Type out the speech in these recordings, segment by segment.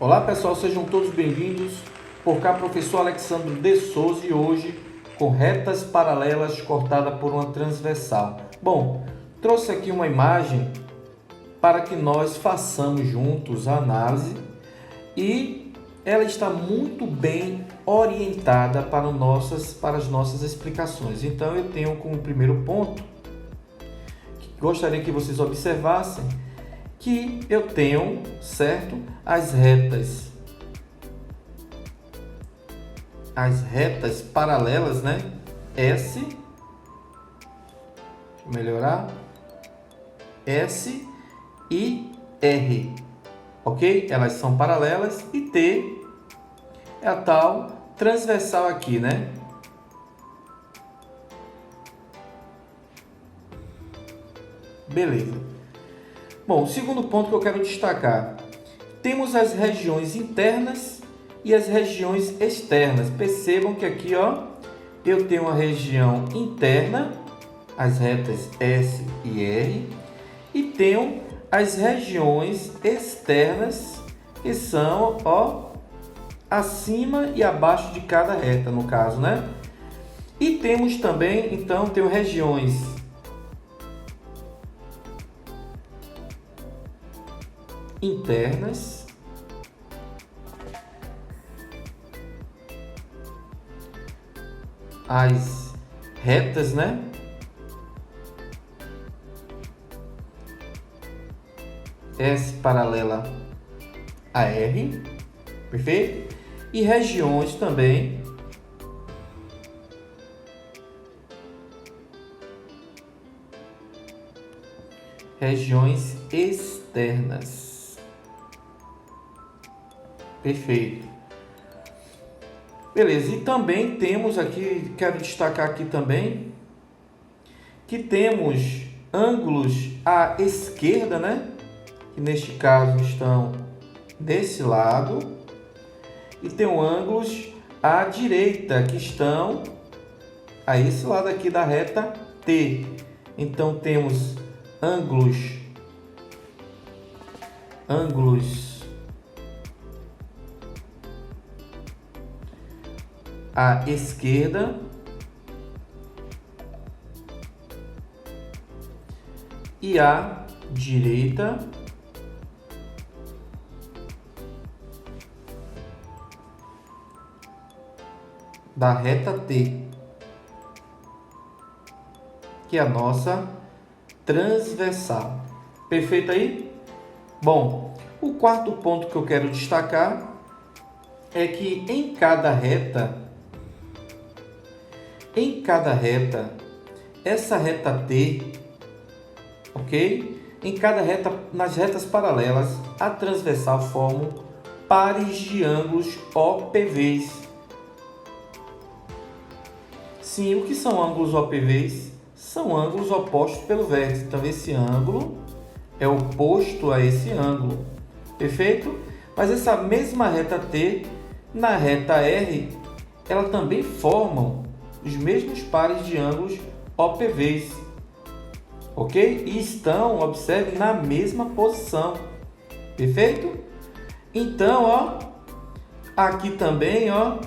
Olá pessoal, sejam todos bem-vindos. Por cá, professor Alexandre de Souza e hoje com retas paralelas cortadas por uma transversal. Bom, trouxe aqui uma imagem para que nós façamos juntos a análise e ela está muito bem orientada para as nossas explicações. Então eu tenho como primeiro ponto, que gostaria que vocês observassem, que eu tenho, certo, as retas paralelas, né? S, deixa eu melhorar, S e R, ok? Elas são paralelas e T é a tal transversal aqui, né? Beleza. Bom, o segundo ponto que eu quero destacar, temos as regiões internas e as regiões externas. Percebam que aqui, ó, eu tenho uma região interna, as retas S e R, e tenho as regiões externas, que são, ó, acima e abaixo de cada reta, no caso, né? E temos também, então, tenho regiões internas, as retas, né? S paralela a R, perfeito? E regiões também regiões externas, perfeito? Beleza, e também temos aqui, quero destacar aqui também, que temos ângulos à esquerda, né? Que neste caso estão desse lado, e tem ângulos à direita, que estão a esse lado aqui da reta T. Então temos ângulos à esquerda e à direita da reta T, que é a nossa transversal. Perfeito aí? Bom, o quarto ponto que eu quero destacar é que em cada reta, essa reta T, ok? Em cada reta, nas retas paralelas, a transversal formam pares de ângulos OPVs. Sim, o que são ângulos OPVs? São ângulos opostos pelo vértice. Então, esse ângulo é oposto a esse ângulo. Perfeito? Mas essa mesma reta T, na reta R, ela também formam os mesmos pares de ângulos OPVs. Ok? E estão, observe, na mesma posição. Perfeito? Então, ó, aqui também, ó,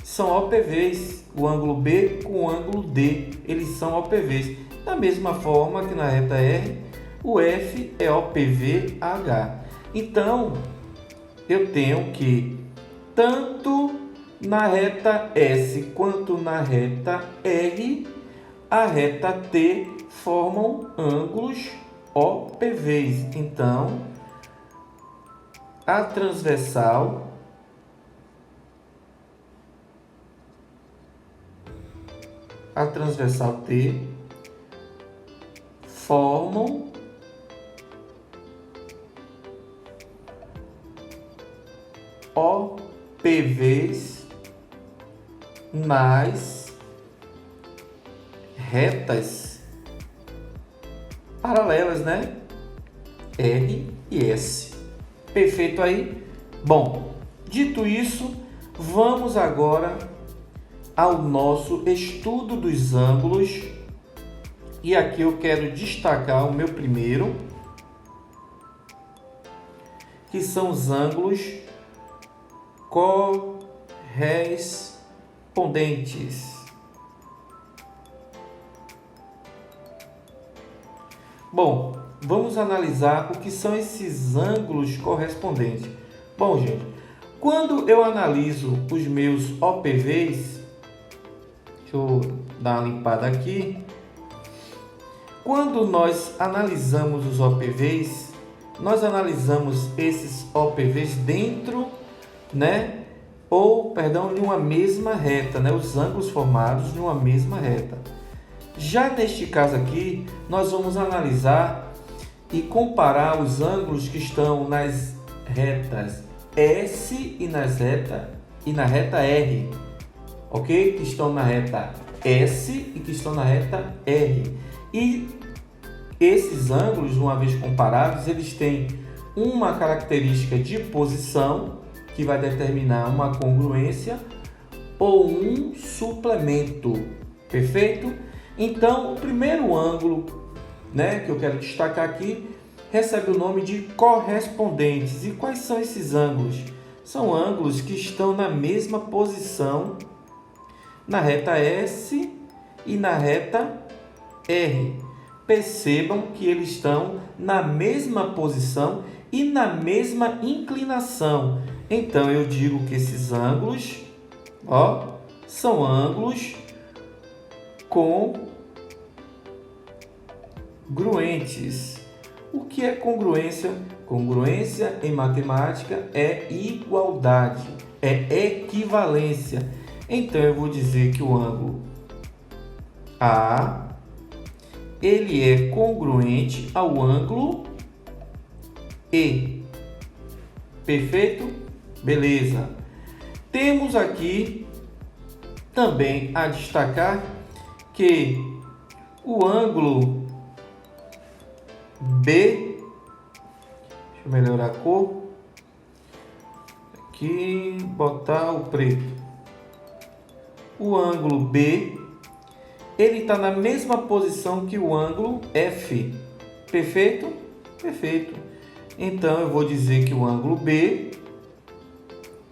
são OPVs. O ângulo B com o ângulo D, eles são OPVs. Da mesma forma que na reta R, o F é OPVH. Então, eu tenho que tanto na reta S quanto na reta R, a reta T formam ângulos OPVs. Então, a transversal T formam OPVs nas retas paralelas, né? R e S. Perfeito aí? Bom, dito isso, vamos agora ao nosso estudo dos ângulos. E aqui eu quero destacar o meu primeiro, que são os ângulos correspondentes. Bom, vamos analisar o que são esses ângulos correspondentes. Bom, gente, quando eu analiso os meus OPVs, deixa eu dar uma limpada aqui. Quando nós analisamos os OPVs, nós analisamos esses OPVs dentro, de uma mesma reta, os ângulos formados em uma mesma reta. Já neste caso aqui, nós vamos analisar e comparar os ângulos que estão nas retas S e na reta R, ok? Que estão na reta S e que estão na reta R. E esses ângulos, uma vez comparados, eles têm uma característica de posição que vai determinar uma congruência ou um suplemento, perfeito? Então, o primeiro ângulo, que eu quero destacar aqui, recebe o nome de correspondentes. E quais são esses ângulos? São ângulos que estão na mesma posição na reta S e na reta R. Percebam que eles estão na mesma posição e na mesma inclinação. Então, eu digo que esses ângulos, são ângulos congruentes. O que é congruência? Congruência em matemática é igualdade, é equivalência. Então, eu vou dizer que o ângulo A, ele é congruente ao ângulo E. Perfeito? Beleza. Temos aqui também a destacar que o ângulo B, deixa eu melhorar a cor, aqui, botar o preto. O ângulo B, ele está na mesma posição que o ângulo F. Perfeito? Perfeito. Então, eu vou dizer que o ângulo B,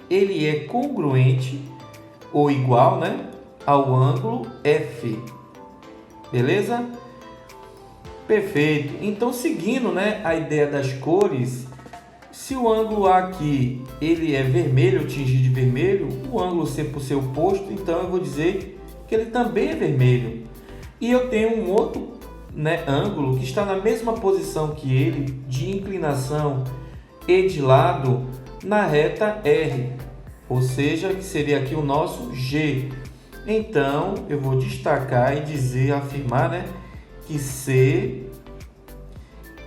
ele é congruente ou igual, ao ângulo F. Beleza? Perfeito. Então, seguindo, a ideia das cores, se o ângulo A aqui, ele é vermelho, tingido de vermelho, o ângulo C por ser oposto, então eu vou dizer que ele também é vermelho. E eu tenho um outro ângulo que está na mesma posição que ele, de inclinação e de lado, na reta R, ou seja, que seria aqui o nosso G. Então, eu vou destacar e dizer, afirmar, que C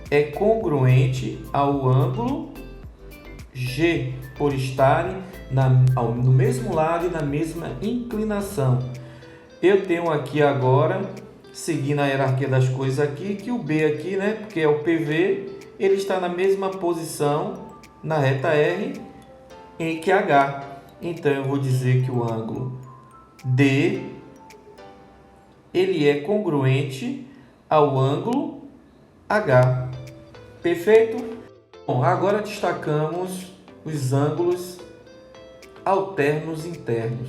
é congruente ao ângulo G, por estarem no mesmo lado e na mesma inclinação. Eu tenho aqui agora, seguindo a hierarquia das coisas aqui, que o B aqui, porque é o PV, ele está na mesma posição na reta R em que H. Então, eu vou dizer que o ângulo D, ele é congruente ao ângulo H. Perfeito? Bom, agora destacamos os ângulos alternos internos.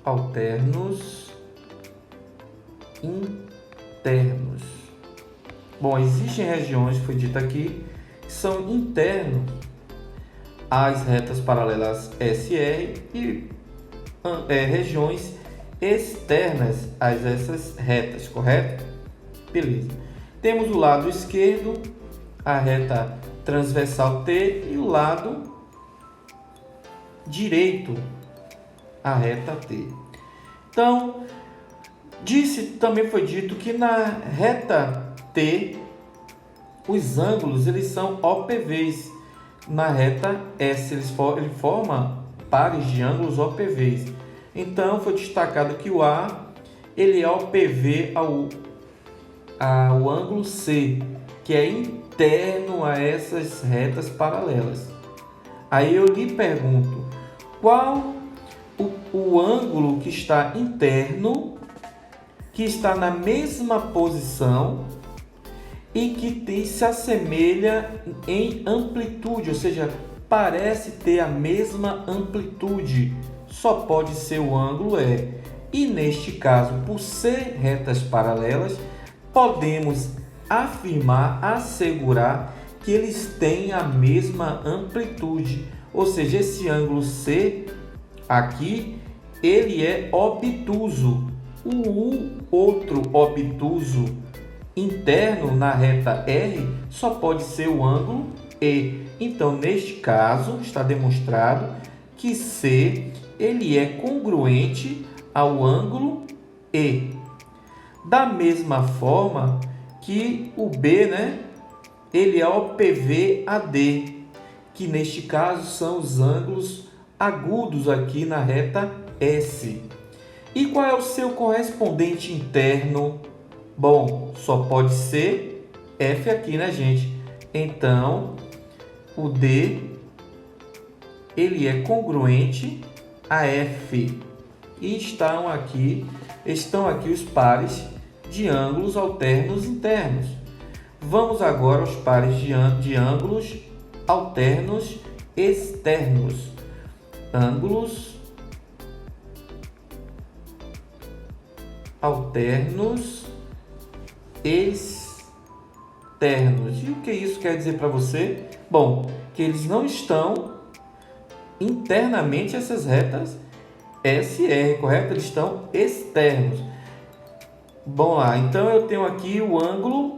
Alternos internos. Bom, existem regiões, foi dito aqui, que são internos às retas paralelas SR e regiões externas a essas retas, correto? Beleza. Temos o lado esquerdo, a reta transversal T, e o lado direito, a reta T. Então, também foi dito que na reta T, os ângulos eles são OPVs. Na reta S, ele forma pares de ângulos OPVs. Então, foi destacado que o A, ele é OPV ao ângulo C, que é interno a essas retas paralelas. Aí eu lhe pergunto, qual o ângulo que está interno, que está na mesma posição e que se assemelha em amplitude, ou seja, parece ter a mesma amplitude, só pode ser o ângulo E. E neste caso, por ser retas paralelas, podemos afirmar, assegurar que eles têm a mesma amplitude, ou seja, esse ângulo C aqui, ele é obtuso. O outro obtuso interno na reta R só pode ser o ângulo E. Então, neste caso, está demonstrado que C ele é congruente ao ângulo E. Da mesma forma que o B, ele é OPV-AD, que neste caso são os ângulos agudos aqui na reta S. E qual é o seu correspondente interno? Bom, só pode ser F aqui, gente? Então, o D, ele é congruente a F. E estão aqui os pares de ângulos alternos internos. Vamos agora aos pares de ângulos alternos externos. Ângulos alternos externos. E o que isso quer dizer para você? Bom, que eles não estão internamente essas retas SR, correto? Eles estão externos. Bom lá, então eu tenho aqui o ângulo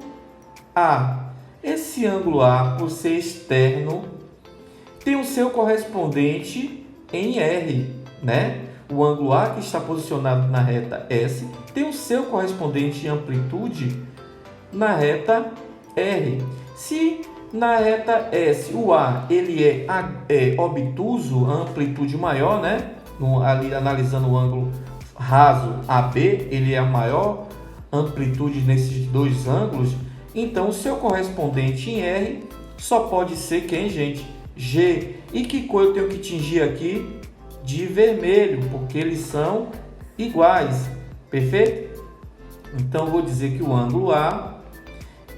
A. Esse ângulo A, por ser externo, tem o seu correspondente em R, O ângulo A, que está posicionado na reta S, tem o seu correspondente em amplitude na reta R. Se na reta S o A ele é obtuso, a amplitude maior, ali analisando o ângulo raso AB, ele é a maior amplitude nesses dois ângulos, então o seu correspondente em R só pode ser quem, gente? G. E que cor eu tenho que tingir aqui? De vermelho, porque eles são iguais, perfeito? Então, eu vou dizer que o ângulo A,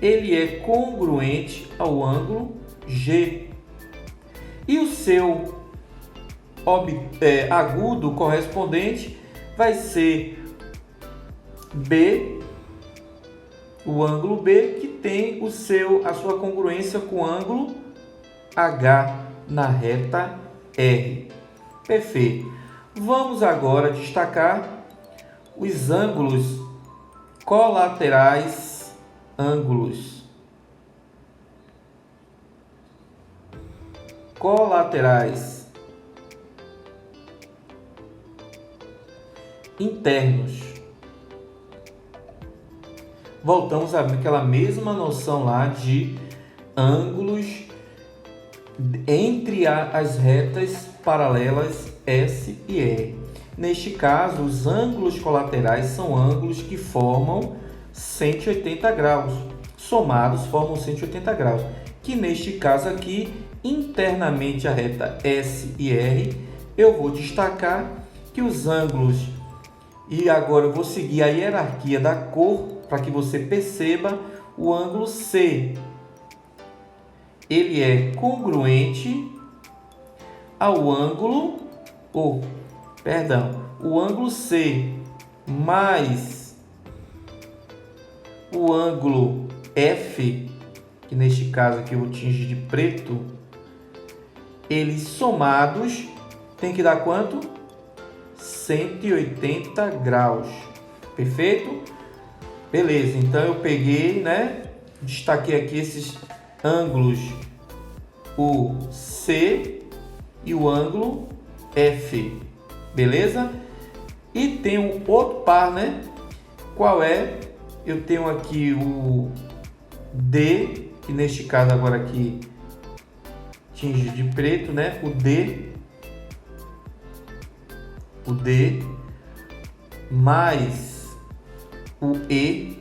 ele é congruente ao ângulo G. E o seu agudo correspondente vai ser B, o ângulo B, que tem a sua congruência com o ângulo H na reta R. Perfeito. Vamos agora destacar os ângulos colaterais, internos. Voltamos àquela mesma noção lá de ângulos entre as retas paralelas S e R. Neste caso, os ângulos colaterais são ângulos que formam 180 graus. Somados formam 180 graus. Que neste caso aqui, internamente a reta S e R, eu vou destacar que os ângulos, e agora eu vou seguir a hierarquia da cor para que você perceba, o ângulo C, ele é congruente ao ângulo, o ângulo C mais o ângulo F, que neste caso aqui eu vou tingir de preto, eles somados tem que dar quanto? 180 graus. Perfeito? Beleza, então eu peguei, destaquei aqui esses ângulos, o C e o ângulo F. Beleza? E tem um outro par, Qual é? Eu tenho aqui o D, que neste caso agora aqui tinge de preto, o D mais o E,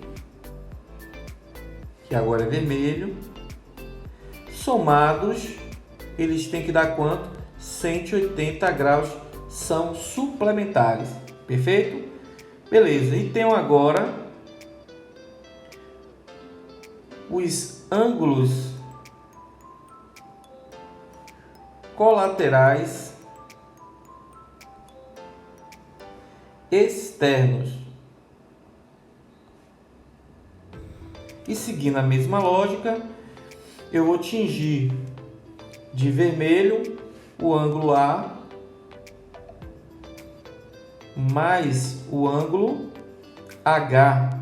que agora é vermelho, somados, eles têm que dar quanto? 180 graus, são suplementares, perfeito? Beleza, e tenho agora os ângulos colaterais externos. E seguindo a mesma lógica, eu vou tingir de vermelho o ângulo A mais o ângulo H,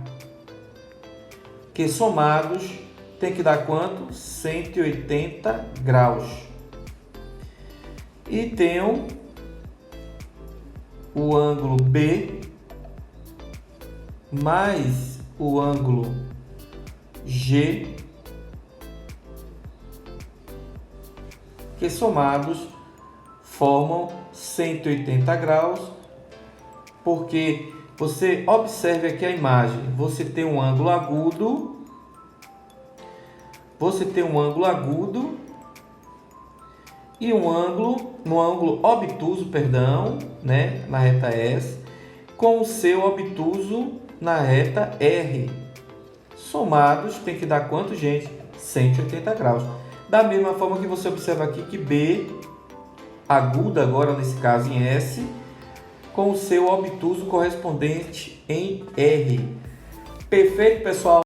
que somados tem que dar quanto? 180 graus. E tenho o ângulo B mais o ângulo G, que somados formam 180 graus, porque você observe aqui a imagem, você tem um ângulo agudo, e um ângulo obtuso, né, na reta S, com o seu obtuso na reta R. Somados tem que dar quanto, gente? 180 graus. Da mesma forma que você observa aqui que B, aguda agora nesse caso em S, com o seu obtuso correspondente em R. Perfeito, pessoal?